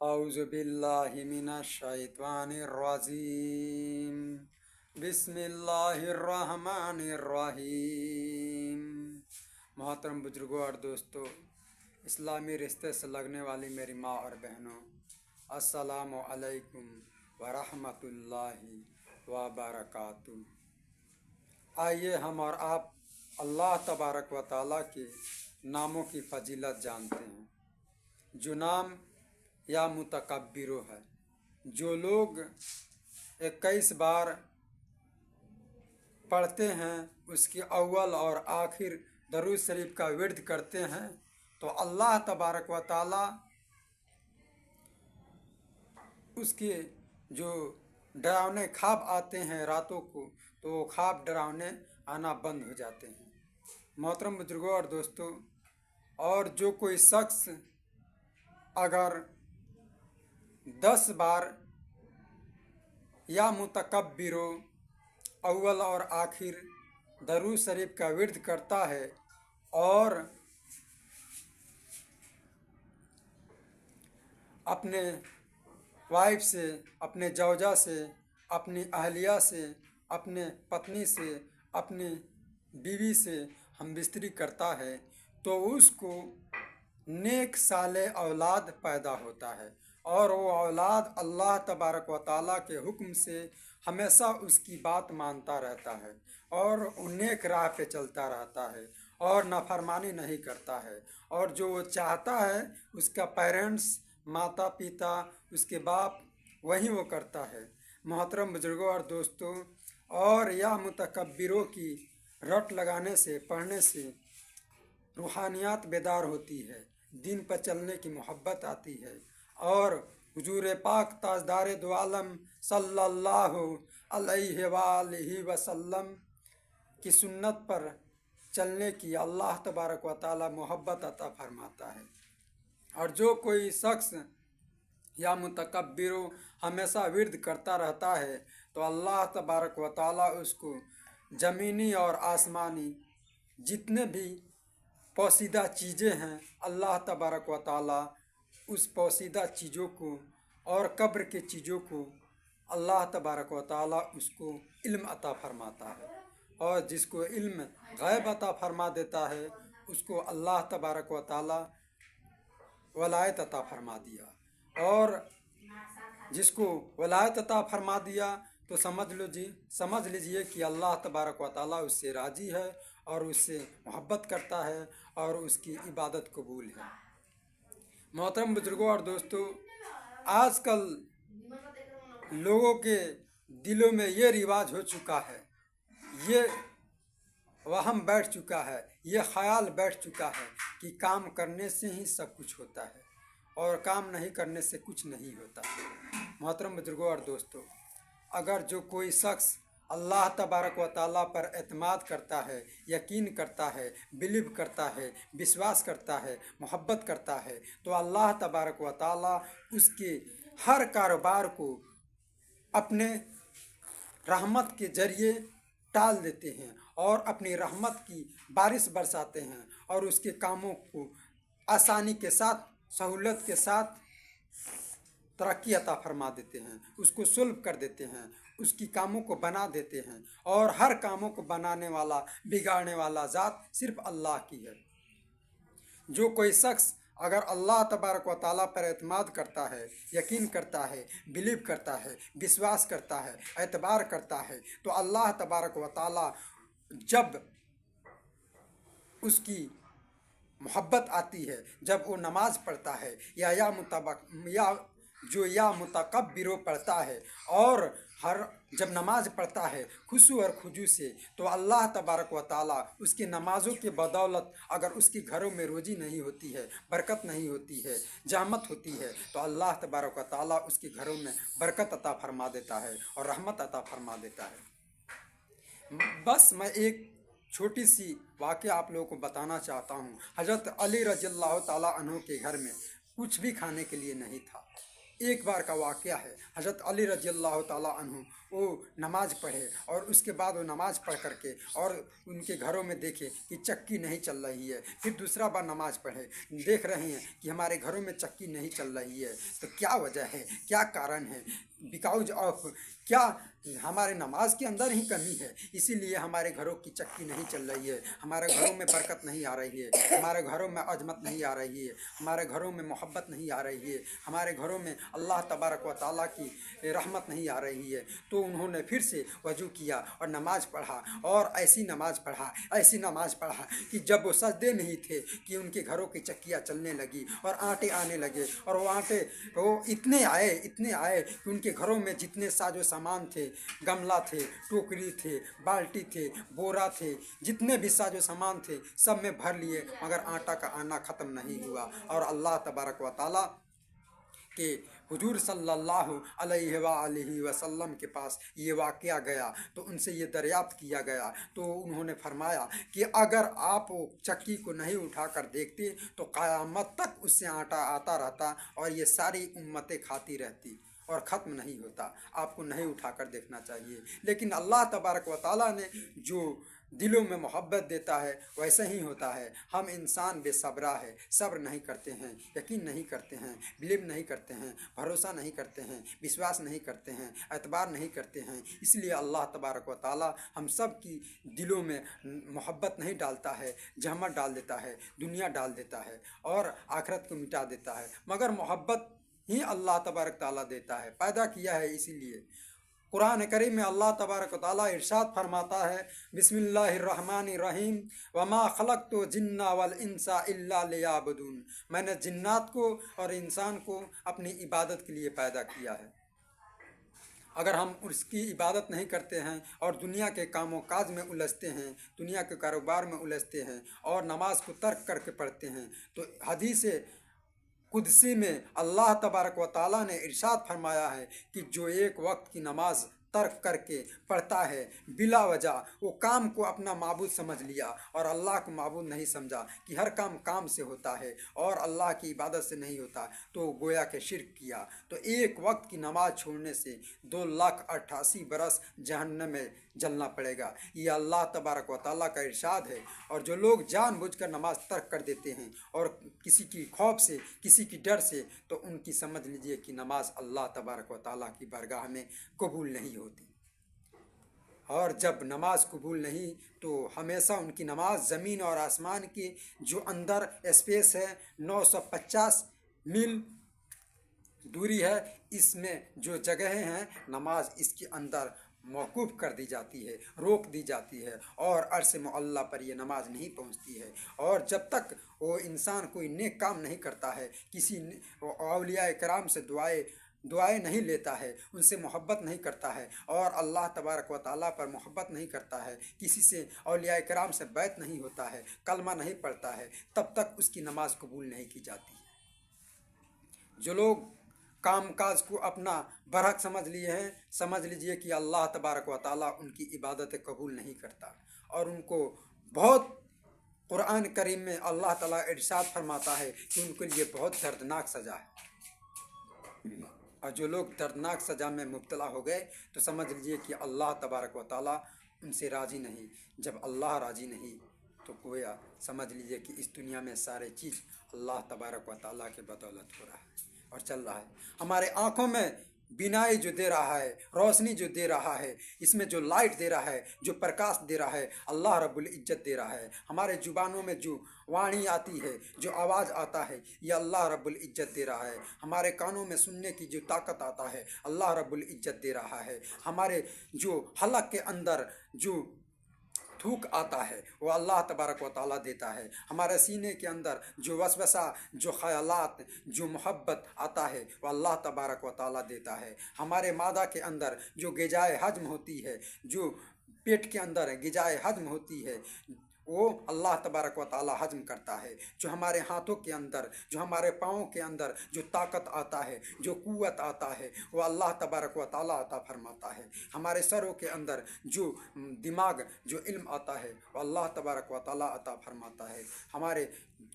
اعوذ باللہ من الشیطان الرجیم بسم اللہ الرحمن الرحیم۔ محترم بزرگوں اور دوستوں، اسلامی رشتے سے لگنے والی میری ماں اور بہنوں، السلام علیکم ورحمۃ اللہ وبرکاتہ۔ آئیے ہم اور آپ اللہ تبارک و تعالیٰ کے ناموں کی فضیلت جانتے ہیں۔ جو نام یا متکبرو ہے، جو لوگ 21 بار پڑھتے ہیں، اس کی اول اور آخر درود شریف کا ورد کرتے ہیں، تو اللہ تبارک و تعالیٰ اس کے جو ڈراونے خواب آتے ہیں راتوں کو، تو وہ خواب ڈراونے آنا بند ہو جاتے ہیں۔ محترم بزرگوں اور دوستوں، اور جو کوئی شخص اگر 10 بار یا متکبرو اول اور آخر درود شریف کا ورد کرتا ہے اور اپنے وائف سے، اپنے زوجہ سے، اپنی اہلیہ سے، اپنے پتنی سے، اپنی بیوی سے ہم بستری کرتا ہے، تو اس کو نیک صالح اولاد پیدا ہوتا ہے، اور وہ اولاد اللہ تبارک و تعالیٰ کے حکم سے ہمیشہ اس کی بات مانتا رہتا ہے اور نیک راہ پہ چلتا رہتا ہے اور نافرمانی نہیں کرتا ہے، اور جو وہ چاہتا ہے اس کا پیرنٹس، ماتا پتا، اس کے باپ، وہی وہ کرتا ہے۔ محترم بزرگوں اور دوستوں، اور یا متکبروں کی رٹ لگانے سے، پڑھنے سے روحانیات بیدار ہوتی ہے، دین پر چلنے کی محبت آتی ہے، اور حضور پاک تاجدار دو عالم صلی اللہ علیہ وآلہ وسلم کی سنت پر چلنے کی اللہ تبارک و تعالی محبت عطا فرماتا ہے۔ اور جو کوئی شخص یا متکبر ہمیشہ ورد کرتا رہتا ہے، تو اللہ تبارک و تعالی اس کو زمینی اور آسمانی جتنے بھی پوشیدہ چیزیں ہیں، اللہ تبارک و تعالی اس پوشیدہ چیزوں کو اور قبر کے چیزوں کو اللہ تبارک و تعالی اس کو علم عطا فرماتا ہے، اور جس کو علم غیب عطا فرما دیتا ہے اس کو اللہ تبارک و تعالی ولایت عطا فرما دیا، اور جس کو ولایت عطا فرما دیا تو سمجھ لیجئے کہ اللہ تبارک و تعالی اس سے راضی ہے اور اس سے محبت کرتا ہے اور اس کی عبادت قبول ہے۔ محترم بزرگوں اور دوستوں، آج کل لوگوں کے دلوں میں یہ رواج ہو چکا ہے، یہ وہم بیٹھ چکا ہے، یہ خیال بیٹھ چکا ہے کہ کام کرنے سے ہی سب کچھ ہوتا ہے اور کام نہیں کرنے سے کچھ نہیں ہوتا۔ محترم بزرگوں اور دوستوں، اگر جو کوئی شخص اللہ تبارک و تعالیٰ پر اعتماد کرتا ہے، یقین کرتا ہے، بلیو کرتا ہے، وشواس کرتا ہے، محبت کرتا ہے، تو اللہ تبارک و تعالیٰ اس کے ہر کاروبار کو اپنے رحمت کے ذریعے ٹال دیتے ہیں اور اپنی رحمت کی بارش برساتے ہیں، اور اس کے کاموں کو آسانی کے ساتھ، سہولت کے ساتھ ترقی عطا فرما دیتے ہیں، اس کو سلب کر دیتے ہیں، اس کی کاموں کو بنا دیتے ہیں، اور ہر کاموں کو بنانے والا، بگاڑنے والا ذات صرف اللہ کی ہے۔ جو کوئی شخص اگر اللہ تبارک و تعالیٰ پر اعتماد کرتا ہے، یقین کرتا ہے، بلیو کرتا ہے، وشواس کرتا ہے، اعتبار کرتا ہے، تو اللہ تبارک و تعالیٰ جب اس کی محبت آتی ہے، جب وہ نماز پڑھتا ہے یا متکبرو پڑھتا ہے، اور جب نماز پڑھتا ہے خشوع اور خضوع سے، تو اللہ تبارک و تعالیٰ اس کی نمازوں کے بدولت اگر اس کے گھروں میں روزی نہیں ہوتی ہے، برکت نہیں ہوتی ہے، جامت ہوتی ہے، تو اللہ تبارک و تعالیٰ اس کے گھروں میں برکت عطا فرما دیتا ہے اور رحمت عطا فرما دیتا ہے۔ بس میں ایک چھوٹی سی واقعہ آپ لوگوں کو بتانا چاہتا ہوں۔ حضرت علی رضی اللہ تعالیٰ عنہ کے گھر میں کچھ بھی کھانے کے لیے نہیں تھا، ایک بار کا واقعہ ہے، حضرت علی رضی اللہ تعالیٰ عنہ وہ نماز پڑھے اور اس کے بعد وہ نماز پڑھ کر کے اور ان کے گھروں میں دیکھے کہ چکی نہیں چل رہی ہے، پھر دوسرا بار نماز پڑھے، دیکھ رہے ہیں کہ ہمارے گھروں میں چکی نہیں چل رہی ہے، تو کیا وجہ ہے، کیا کارن ہے؟ بیکاؤز آف کیا ہمارے نماز کے اندر ہی کمی ہے، اسی لیے ہمارے گھروں کی چکی نہیں چل رہی ہے، ہمارے گھروں میں برکت نہیں آ رہی ہے، ہمارے گھروں میں عظمت نہیں آ رہی ہے، ہمارے گھروں میں محبت نہیں آ رہی ہے، ہمارے گھروں میں اللہ تبارک و تعالیٰ کی رحمت نہیں آ رہی ہے۔ تو انہوں نے پھر سے وضو کیا اور نماز پڑھا، اور ایسی نماز پڑھا کہ جب وہ سجدے میں ہی تھے کہ ان کے گھروں کی چکیاں چلنے لگی اور آٹے آنے لگے، اور وہ آٹے وہ اتنے آئے کہ ان کے گھروں میں جتنے ساز و سامان تھے، گملہ تھے، ٹوکری تھے، بالٹی تھے، بورا تھے، جتنے بھی ساز و سامان تھے سب میں بھر لیے، مگر آٹا کا آنا ختم نہیں ہوا۔ اور اللہ تبارک و تعالیٰ کہ حضور صلی اللہ علیہ وآلہ وسلم کے پاس یہ واقعہ گیا تو ان سے یہ دریافت کیا گیا، تو انہوں نے فرمایا کہ اگر آپ چکی کو نہیں اٹھا کر دیکھتے تو قیامت تک اس سے آٹا آتا رہتا اور یہ ساری امتیں کھاتی رہتی اور ختم نہیں ہوتا۔ آپ کو نہیں اٹھا کر دیکھنا چاہیے، لیکن اللہ تبارک و تعالیٰ نے جو دلوں میں محبت دیتا ہے ویسا ہی ہوتا ہے۔ ہم انسان بے صبرا ہے، صبر نہیں کرتے ہیں، یقین نہیں کرتے ہیں، بلیو نہیں کرتے ہیں، بھروسہ نہیں کرتے ہیں، وشواس نہیں کرتے ہیں، اعتبار نہیں کرتے ہیں، اس لیے اللہ تبارک و تعالیٰ ہم سب کی دلوں میں محبت نہیں ڈالتا ہے، جہمت ڈال دیتا ہے، دنیا ڈال دیتا ہے اور آخرت کو مٹا دیتا ہے، مگر محبت ہی اللہ تبارک تعالیٰ دیتا ہے، پیدا کیا ہے اسی لیے۔ قرآن کریم میں اللہ تبارک و تعالیٰ ارشاد فرماتا ہے، بسم اللہ الرحمن الرحیم، وما خلقت الجن والانس الا لیعبدون، میں نے جنات کو اور انسان کو اپنی عبادت کے لیے پیدا کیا ہے۔ اگر ہم اس کی عبادت نہیں کرتے ہیں اور دنیا کے کام و کاج میں الجھتے ہیں، دنیا کے کاروبار میں الجھتے ہیں اور نماز کو ترک کر کے پڑھتے ہیں، تو حدیث قدسی میں اللہ تبارک و تعالیٰ نے ارشاد فرمایا ہے کہ جو ایک وقت کی نماز ترک کر کے پڑھتا ہے بلا وجہ، وہ کام کو اپنا معبود سمجھ لیا اور اللہ کو معبود نہیں سمجھا کہ ہر کام کام سے ہوتا ہے اور اللہ کی عبادت سے نہیں ہوتا، تو گویا کہ شرک کیا۔ تو ایک وقت کی نماز چھوڑنے سے 2,88,000 برس جہنم میں جلنا پڑے گا، یہ اللہ تبارک و تعالیٰ کا ارشاد ہے۔ اور جو لوگ جان بوجھ کر نماز ترک کر دیتے ہیں اور کسی کی خوف سے، کسی کی ڈر سے، تو ان کی سمجھ لیجئے کہ نماز اللہ تبارک و تعالیٰ کی بارگاہ میں قبول نہیں ہوتی، اور جب نماز قبول نہیں تو ہمیشہ ان کی نماز زمین اور آسمان کی جو اندر اسپیس ہے 950 میل دوری ہے، اس میں جو جگہیں ہیں نماز اس کے اندر موقوف کر دی جاتی ہے، روک دی جاتی ہے، اور عرش معلیٰ پر یہ نماز نہیں پہنچتی ہے۔ اور جب تک وہ انسان کوئی نیک کام نہیں کرتا ہے، کسی اولیاء کرام سے دعائیں نہیں لیتا ہے، ان سے محبت نہیں کرتا ہے اور اللہ تبارک و تعالیٰ پر محبت نہیں کرتا ہے، کسی سے اولیاء کرام سے بیعت نہیں ہوتا ہے، کلمہ نہیں پڑھتا ہے، تب تک اس کی نماز قبول نہیں کی جاتی۔ جو لوگ کام کاج کو اپنا برحق سمجھ لیے ہیں، سمجھ لیجئے کہ اللہ تبارک و تعالیٰ ان کی عبادت قبول نہیں کرتا، اور ان کو بہت قرآن کریم میں اللہ تعالیٰ ارشاد فرماتا ہے کہ ان کے لیے بہت دردناک سزا ہے، اور جو لوگ دردناک سزا میں مبتلا ہو گئے تو سمجھ لیجئے کہ اللہ تبارک و تعالیٰ ان سے راضی نہیں۔ جب اللہ راضی نہیں تو گویا سمجھ لیجئے کہ اس دنیا میں سارے چیز اللہ تبارک و تعالیٰ کے بدولت ہو رہا ہے اور چل رہا ہے۔ ہمارے آنکھوں میں بینائی جو دے رہا ہے، روشنی جو دے رہا ہے، اس میں جو لائٹ دے رہا ہے، جو پرکاش دے رہا ہے، اللہ رب العزت دے رہا ہے۔ ہمارے زبانوں میں جو وانی آتی ہے، جو آواز آتا ہے، یہ اللہ رب العزت دے رہا ہے۔ ہمارے کانوں میں سننے کی جو طاقت آتا ہے، اللہ رب العزت دے رہا ہے۔ ہمارے جو حلق کے اندر جو تھوک آتا ہے وہ اللہ تبارک و تعالیٰ دیتا ہے۔ ہمارے سینے کے اندر جو وسوسہ، جو خیالات، جو محبت آتا ہے وہ اللہ تبارک و تعالیٰ دیتا ہے۔ ہمارے معدہ کے اندر جو غذائے ہضم ہوتی ہے، جو پیٹ کے اندر غذائے ہضم ہوتی ہے، وہ اللہ تبارک و تعالیٰ ہضم کرتا ہے۔ جو ہمارے ہاتھوں کے اندر، جو ہمارے پاؤں کے اندر جو طاقت آتا ہے، جو قوت آتا ہے، وہ اللہ تبارک و تعالیٰ عطا فرماتا ہے۔ ہمارے سروں کے اندر جو دماغ، جو علم آتا ہے، وہ اللہ تبارک و تعالیٰ عطا فرماتا ہے۔ ہمارے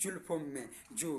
زلفوں میں جو